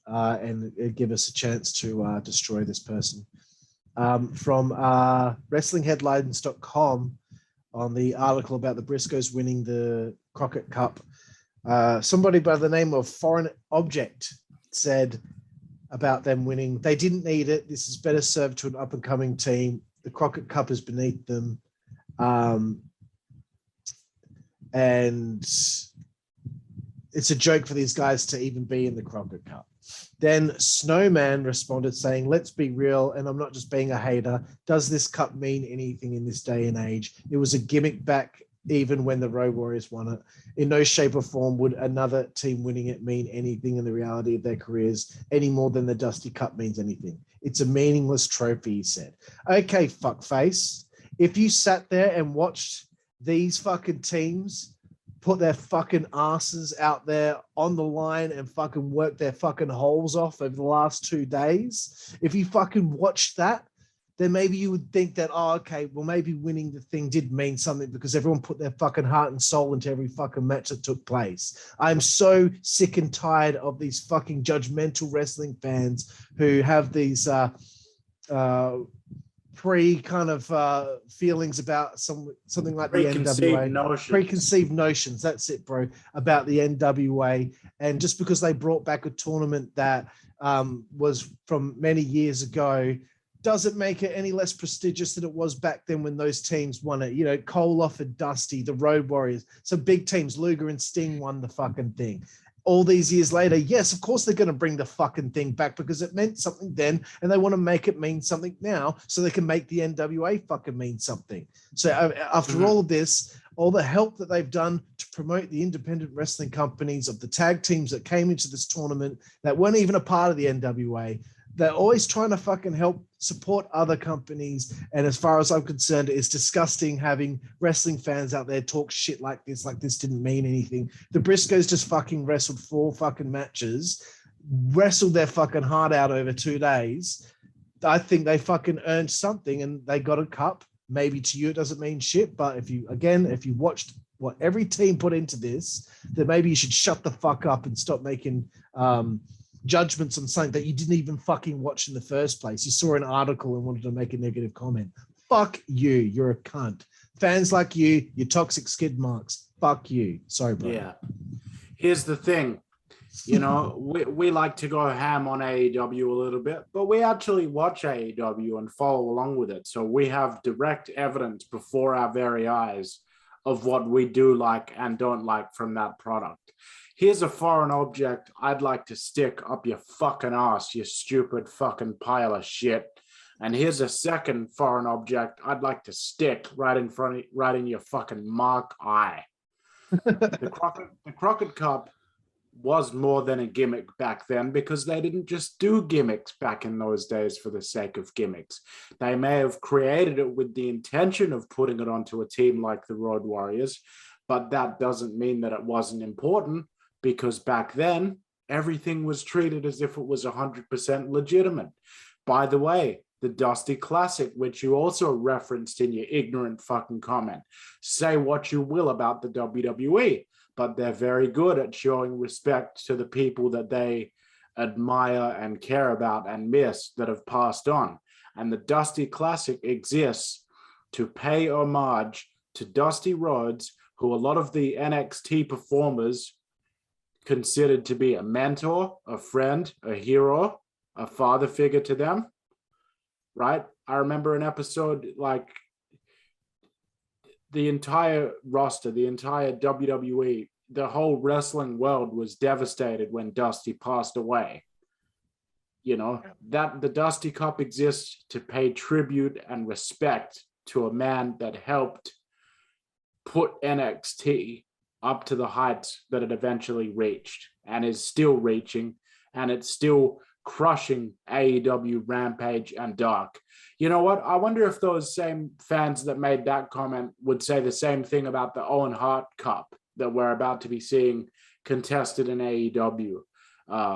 Speaker 2: and give us a chance to destroy this person. From WrestlingHeadlines.com on the article about the Briscoes winning the Crockett Cup. Somebody by the name of Foreign Object said about them winning, they didn't need it. This is better served to an up-and-coming team. The Crockett Cup is beneath them. And it's a joke for these guys to even be in the Crockett Cup. Then Snowman responded saying, let's be real, and I'm not just being a hater. Does this cup mean anything in this day and age? It was a gimmick back even when the Road Warriors won it. In no shape or form would another team winning it mean anything in the reality of their careers any more than the Dusty Cup means anything. It's a meaningless trophy, he said. Okay, fuckface. If you sat there and watched these fucking teams put their fucking asses out there on the line and fucking work their fucking holes off over the last 2 days, if you fucking watched that, then maybe you would think that, oh, okay, well, maybe winning the thing did mean something because everyone put their fucking heart and soul into every fucking match that took place. I'm so sick and tired of these fucking judgmental wrestling fans who have these feelings about something like the NWA. Preconceived notions. That's it, bro, about the NWA. And just because they brought back a tournament that was from many years ago doesn't make it any less prestigious than it was back then when those teams won it. You know, Koloff and Dusty, the Road Warriors, some big teams, Luger and Sting won the fucking thing. All these years later, yes, of course they're going to bring the fucking thing back because it meant something then and they want to make it mean something now so they can make the NWA fucking mean something. So after all of this, all the help that they've done to promote the independent wrestling companies of the tag teams that came into this tournament that weren't even a part of the NWA, they're always trying to fucking help support other companies. And as far as I'm concerned, it's disgusting having wrestling fans out there talk shit like this didn't mean anything. The Briscoes just fucking wrestled 4 fucking matches, wrestled their fucking heart out over 2 days. I think they fucking earned something and they got a cup. Maybe to you it doesn't mean shit, but if you watched what every team put into this, then maybe you should shut the fuck up and stop making judgments on something that you didn't even fucking watch in the first place. You saw an article and wanted to make a negative comment. Fuck you. You're a cunt. Fans like you toxic skid marks. Fuck you. Sorry, bro.
Speaker 3: Yeah. Here's the thing. You know, we like to go ham on AEW a little bit, but we actually watch AEW and follow along with it. So we have direct evidence before our very eyes of what we do like and don't like from that product. Here's a foreign object I'd like to stick up your fucking ass, you stupid fucking pile of shit. And here's a second foreign object I'd like to stick right in your fucking mark eye. The Crockett Cup was more than a gimmick back then because they didn't just do gimmicks back in those days for the sake of gimmicks. They may have created it with the intention of putting it onto a team like the Road Warriors, but that doesn't mean that it wasn't important because back then everything was treated as if it was 100% legitimate. By the way, the Dusty Classic, which you also referenced in your ignorant fucking comment, say what you will about the WWE, but they're very good at showing respect to the people that they admire and care about and miss that have passed on. And the Dusty Classic exists to pay homage to Dusty Rhodes, who a lot of the NXT performers considered to be a mentor, a friend, a hero, a father figure to them, right? I remember an episode like the entire roster, the entire WWE, the whole wrestling world was devastated when Dusty passed away. You know, that the Dusty Cup exists to pay tribute and respect to a man that helped put NXT up to the heights that it eventually reached and is still reaching, and it's still crushing AEW, Rampage, and Dark. You know what? I wonder if those same fans that made that comment would say the same thing about the Owen Hart Cup that we're about to be seeing contested in AEW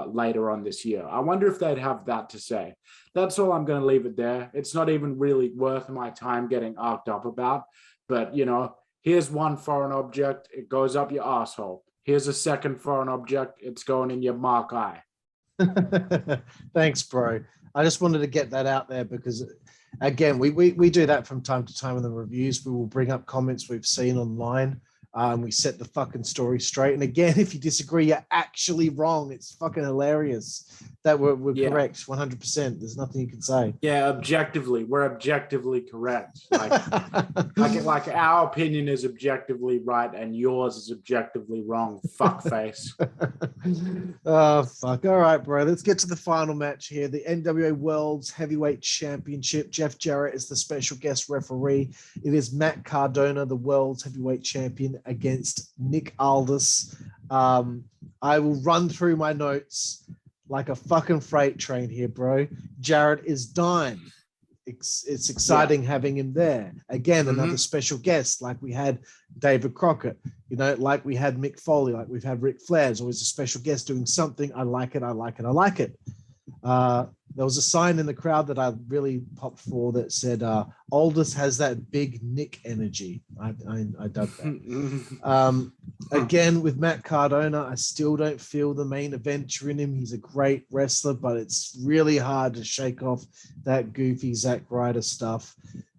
Speaker 3: later on this year. I wonder if they'd have that to say. That's all. I'm going to leave it there. It's not even really worth my time getting arced up about, but you know, here's one foreign object. It goes up your asshole. Here's a second foreign object. It's going in your mark eye.
Speaker 2: Thanks, bro. I just wanted to get that out there because, again, we do that from time to time in the reviews. We will bring up comments we've seen online. We set the fucking story straight. And again, if you disagree, you're actually wrong. It's fucking hilarious that we're correct 100%. There's nothing you can say.
Speaker 3: Yeah, objectively, we're objectively correct. Like our opinion is objectively right and yours is objectively wrong. Fuckface.
Speaker 2: Oh, fuck. All right, bro. Let's get to the final match here. The NWA World's Heavyweight Championship. Jeff Jarrett is the special guest referee. It is Mack Cardona, the World's Heavyweight Champion, against Nick Aldis. I will run through my notes like a fucking freight train here, bro. Jarrett is dying. It's exciting having him there. Again, another special guest, like we had David Crockett, you know, like we had Mick Foley, like we've had Ric Flair. There's always a special guest doing something. I like it. I like it. I like it. There was a sign in the crowd that I really popped for that said, Aldis has that big Nick energy. I dug that. Again, with Matt Cardona, I still don't feel the main eventer in him. He's a great wrestler, but it's really hard to shake off that goofy Zack Ryder stuff.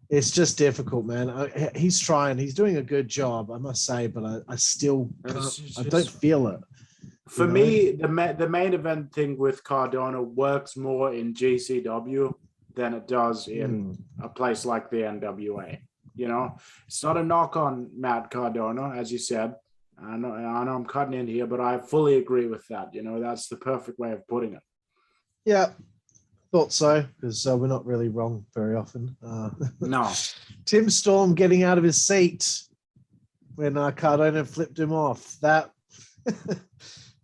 Speaker 2: It's just difficult, man. He's trying. He's doing a good job, I must say, but I still I don't feel it.
Speaker 3: For me, the main event thing with Cardona works more in GCW than it does in a place like the NWA. You know, it's not a knock on Matt Cardona, as you said. I know I'm cutting in here, but I fully agree with that. You know, that's the perfect way of putting it.
Speaker 2: Yeah, thought so, because we're not really wrong very often.
Speaker 3: No.
Speaker 2: Tim Storm getting out of his seat when Cardona flipped him off. That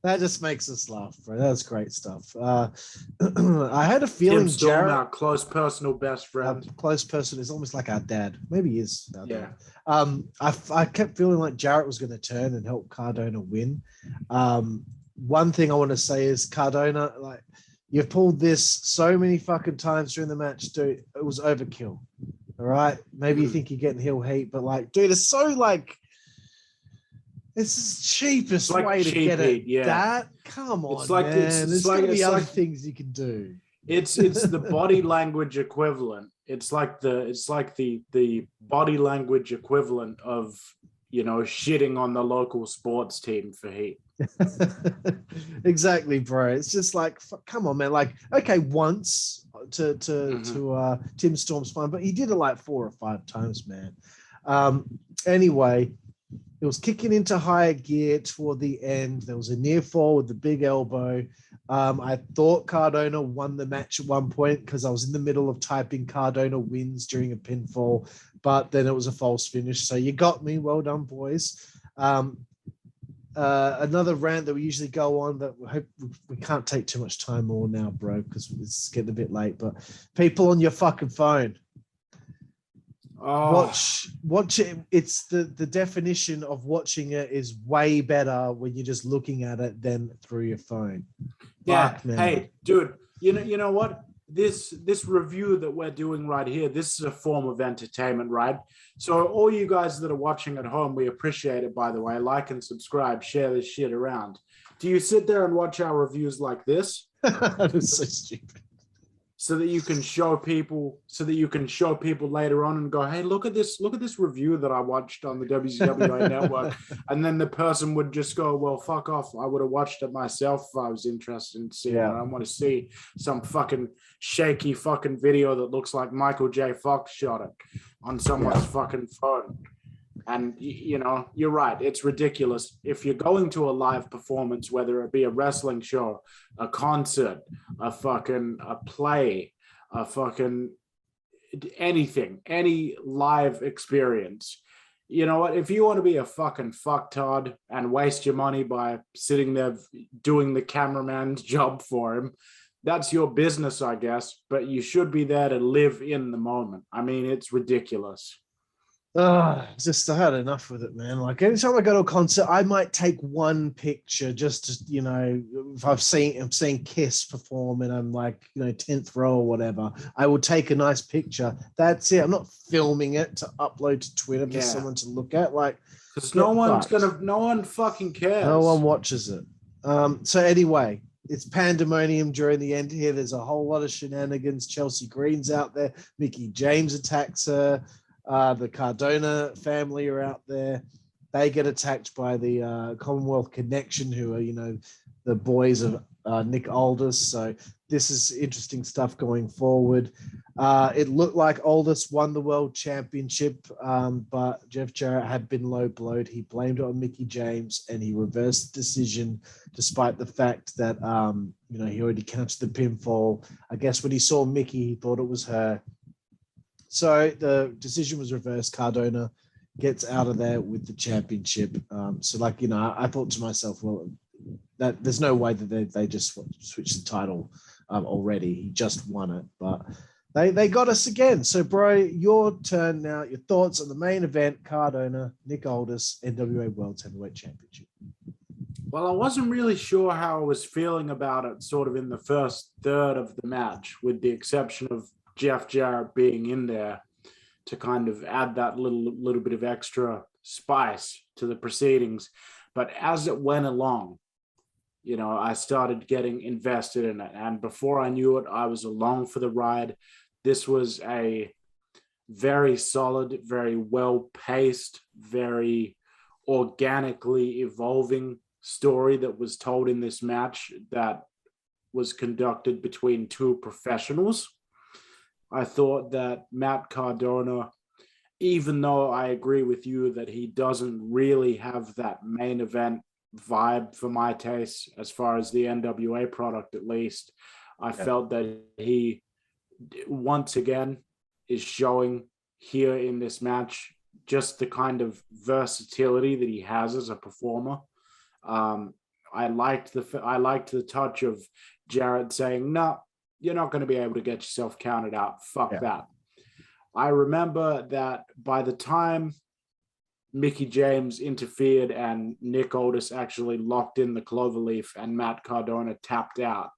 Speaker 2: That just makes us laugh, bro. That's great stuff. I had a feeling
Speaker 3: Tim Storm,
Speaker 2: Jarrett,
Speaker 3: our close personal best
Speaker 2: our
Speaker 3: friend.
Speaker 2: close person, is almost like our dad. Maybe he is our
Speaker 3: Yeah.
Speaker 2: dad. I kept feeling like Jarrett was going to turn and help Cardona win. One thing I want to say is Cardona, like, you've pulled this so many fucking times during the match, dude. It was overkill. All right. Maybe you think you're getting heel heat, but like, dude, it's so like, it's the cheapest
Speaker 3: Like
Speaker 2: way to
Speaker 3: cheap
Speaker 2: get
Speaker 3: heat,
Speaker 2: it.
Speaker 3: yeah.
Speaker 2: That, come on,
Speaker 3: It's like
Speaker 2: man. There's got to be other things you can do.
Speaker 3: It's the body language equivalent. It's like the body language equivalent of, you know, shitting on the local sports team for heat.
Speaker 2: Exactly, bro. It's just like, come on, man. Like, okay, once to Tim Storm's fine, but he did it like 4 or 5 times, man. Anyway, it was kicking into higher gear toward the end. There was a near fall with the big elbow. I thought Cardona won the match at one point because I was in the middle of typing Cardona wins during a pinfall, but then it was a false finish. So you got me. Well done, boys. Another rant that we usually go on that we hope we can't take too much time more now, bro, because it's getting a bit late. But people on your fucking phone.
Speaker 3: Oh.
Speaker 2: Watch it. It's the definition of watching it is way better when you're just looking at it than through your phone.
Speaker 3: Yeah.
Speaker 2: Fuck, man.
Speaker 3: Hey, dude, you know what? This review that we're doing right here, this is a form of entertainment, right? So all you guys that are watching at home, we appreciate it, by the way. Like and subscribe, share this shit around. Do you sit there and watch our reviews like this?
Speaker 2: That is so stupid.
Speaker 3: So that you can show people later on and go, hey, look at this review that I watched on the WZWA network. And then the person would just go, well, fuck off. I would have watched it myself if I was interested in seeing it. I don't want to see some fucking shaky fucking video that looks like Michael J. Fox shot it on someone's fucking phone. And, you know, you're right. It's ridiculous. If you're going to a live performance, whether it be a wrestling show, a concert, a play, a fucking anything, any live experience, you know what? If you want to be a fucking fucktard and waste your money by sitting there doing the cameraman's job for him, that's your business, I guess. But you should be there to live in the moment. I mean, it's ridiculous.
Speaker 2: I had enough with it, man. Like anytime I go to a concert, I might take one picture just to, you know, if I'm seeing Kiss perform and I'm like, you know, 10th row or whatever, I will take a nice picture. That's it. I'm not filming it to upload to Twitter for someone to look at. Like,
Speaker 3: because no one fucking cares.
Speaker 2: No one watches it. So anyway, it's pandemonium during the end here. There's a whole lot of shenanigans. Chelsea Green's out there. Mickie James attacks her. The Cardona family are out there. They get attacked by the Commonwealth Connection, who are, you know, the boys of Nick Aldis. So this is interesting stuff going forward. It looked like Aldis won the world championship, but Jeff Jarrett had been low blowed. He blamed it on Mickie James, and he reversed the decision, despite the fact that, you know, he already counted the pinfall. I guess when he saw Mickie, he thought it was her. So the decision was reversed. Cardona gets out of there with the championship. So, like, you know, I thought to myself, well, that there's no way that they just switched the title already. He just won it, but they got us again. So, bro, your turn now. Your thoughts on the main event: Cardona, Nick Aldis, NWA World Heavyweight Championship.
Speaker 3: Well, I wasn't really sure how I was feeling about it sort of in the first third of the match, with the exception of Jeff Jarrett being in there to kind of add that little bit of extra spice to the proceedings. But as it went along, you know, I started getting invested in it. And before I knew it, I was along for the ride. This was a very solid, very well-paced, very organically evolving story that was told in this match that was conducted between two professionals. I thought that Matt Cardona, even though I agree with you that he doesn't really have that main event vibe for my taste, as far as the NWA product at least, I felt that he once again is showing here in this match just the kind of versatility that he has as a performer. I liked the touch of Jarrett saying, "No, you're not going to be able to get yourself counted out. Fuck that." I remember that by the time Mickie James interfered and Nick Aldis actually locked in the cloverleaf and Matt Cardona tapped out,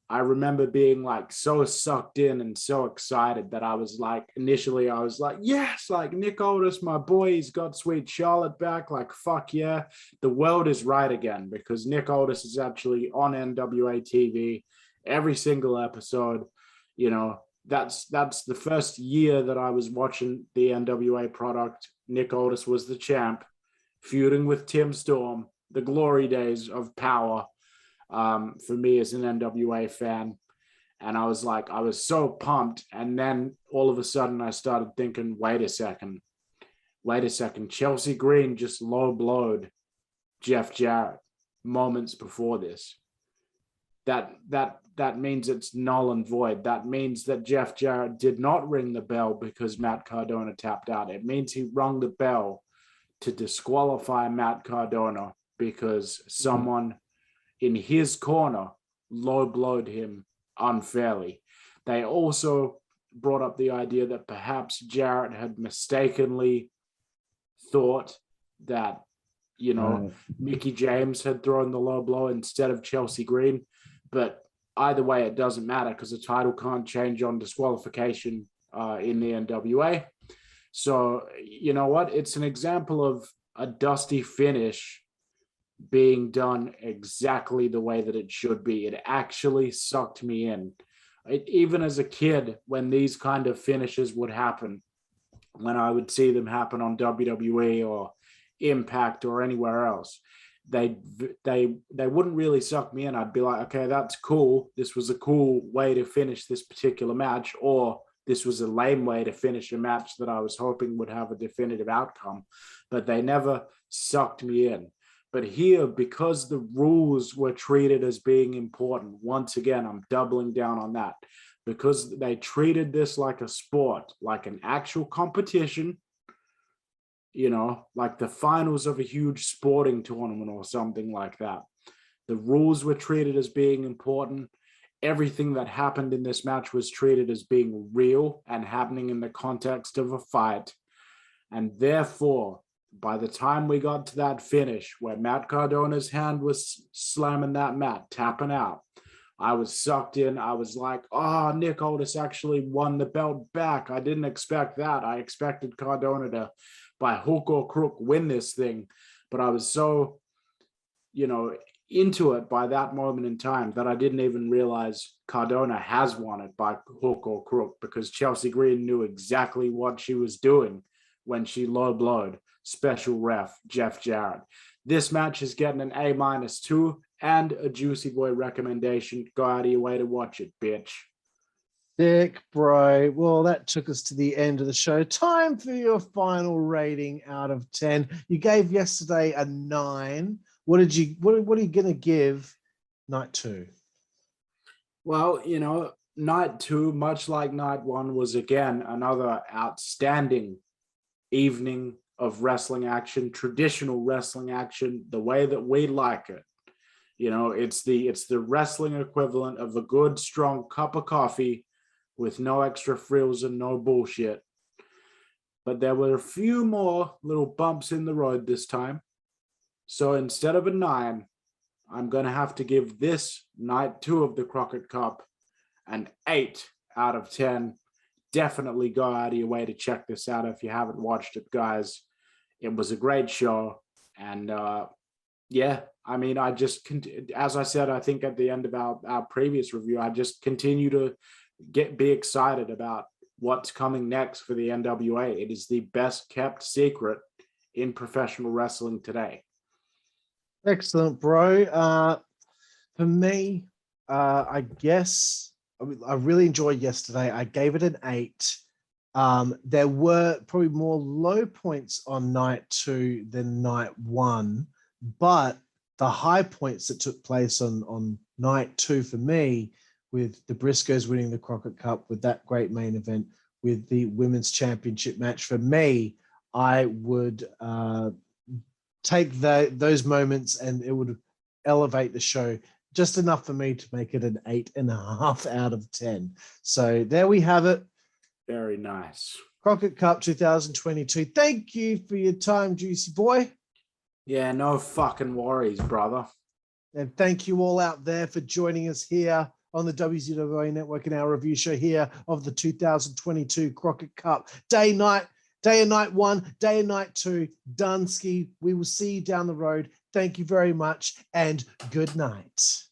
Speaker 3: I remember being like so sucked in and so excited that I was like, initially I was like, yes, like Nick Aldis, my boy, he's got Sweet Charlotte back. Like, fuck yeah. The world is right again, because Nick Aldis is actually on NWA TV every single episode. You know, that's the first year that I was watching the NWA product. Nick Aldis was the champ, feuding with Tim Storm, the glory days of power. For me as an NWA fan. And I was like, I was so pumped. And then all of a sudden I started thinking, wait a second. Chelsea Green just low blowed Jeff Jarrett moments before this. That means it's null and void. That means that Jeff Jarrett did not ring the bell because Matt Cardona tapped out. It means he rung the bell to disqualify Matt Cardona because someone in his corner low blowed him unfairly. They also brought up the idea that perhaps Jarrett had mistakenly thought that, you know, Mickie James had thrown the low blow instead of Chelsea Green. But either way, it doesn't matter because the title can't change on disqualification in the NWA. So, you know what? It's an example of a dusty finish being done exactly the way that it should be. It actually sucked me in. Even as a kid, when these kind of finishes would happen, when I would see them happen on WWE or Impact or anywhere else, they wouldn't really suck me in. I'd be like, okay, that's cool. This was a cool way to finish this particular match, or this was a lame way to finish a match that I was hoping would have a definitive outcome. But they never sucked me in. But here, because the rules were treated as being important, once again, I'm doubling down on that, because they treated this like a sport, like an actual competition, you know, like the finals of a huge sporting tournament or something like that. The rules were treated as being important. Everything that happened in this match was treated as being real and happening in the context of a fight. And therefore, by the time we got to that finish where Matt Cardona's hand was slamming that mat, tapping out, I was sucked in. I was like, oh, Nick Aldis actually won the belt back. I didn't expect that. I expected Cardona to, by hook or crook, win this thing. But I was so, you know, into it by that moment in time that I didn't even realize Cardona has won it by hook or crook, because Chelsea Green knew exactly what she was doing when she low blowed special ref Jeff Jarrett. This match is getting an A-2 and a Jooseyboy recommendation. Go out of your way to watch it, bitch.
Speaker 2: Dick, bro. Well, that took us to the end of the show. Time for your final rating out of 10. You gave yesterday a 9. What are you going to give night 2?
Speaker 3: Well, you know, night 2, much like night 1, was again another outstanding evening of wrestling action, traditional wrestling action, the way that we like it. You know, it's the wrestling equivalent of a good, strong cup of coffee with no extra frills and no bullshit. But there were a few more little bumps in the road this time. So instead of a 9, I'm going to have to give this night 2 of the Crockett Cup an 8 out of 10. Definitely go out of your way to check this out if you haven't watched it, guys. It was a great show. And yeah, I mean, I just, as I said, I think at the end of our previous review, I just continue to be excited about what's coming next for the NWA. It is the best kept secret in professional wrestling today.
Speaker 2: Excellent, bro. For me, I guess I really enjoyed yesterday. I gave it an 8. There were probably more low points on night 2 than night 1, but the high points that took place on night 2 for me, with the Briscoes winning the Crockett Cup, with that great main event, with the women's championship match, for me, I would take those moments and it would elevate the show just enough for me to make it an 8.5 out of 10. So there we have it.
Speaker 3: Very nice.
Speaker 2: Crockett Cup 2022. Thank you for your time, Juicy Boy.
Speaker 3: Yeah, no fucking worries, brother.
Speaker 2: And thank you all out there for joining us here on the WZWA Network in our review show here of the 2022 Crockett Cup. Day and night 1, day and night 2, Dunsky. We will see you down the road. Thank you very much and good night.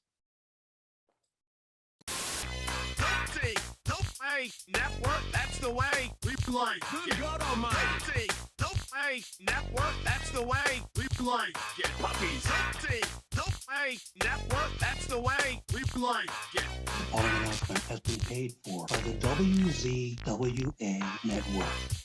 Speaker 4: Network, that's the way we play. Good God Almighty. Network, that's the way we play. Get puppies. Network, that's the way we play. Get.
Speaker 1: The following announcement has been paid for by the WZWA Network.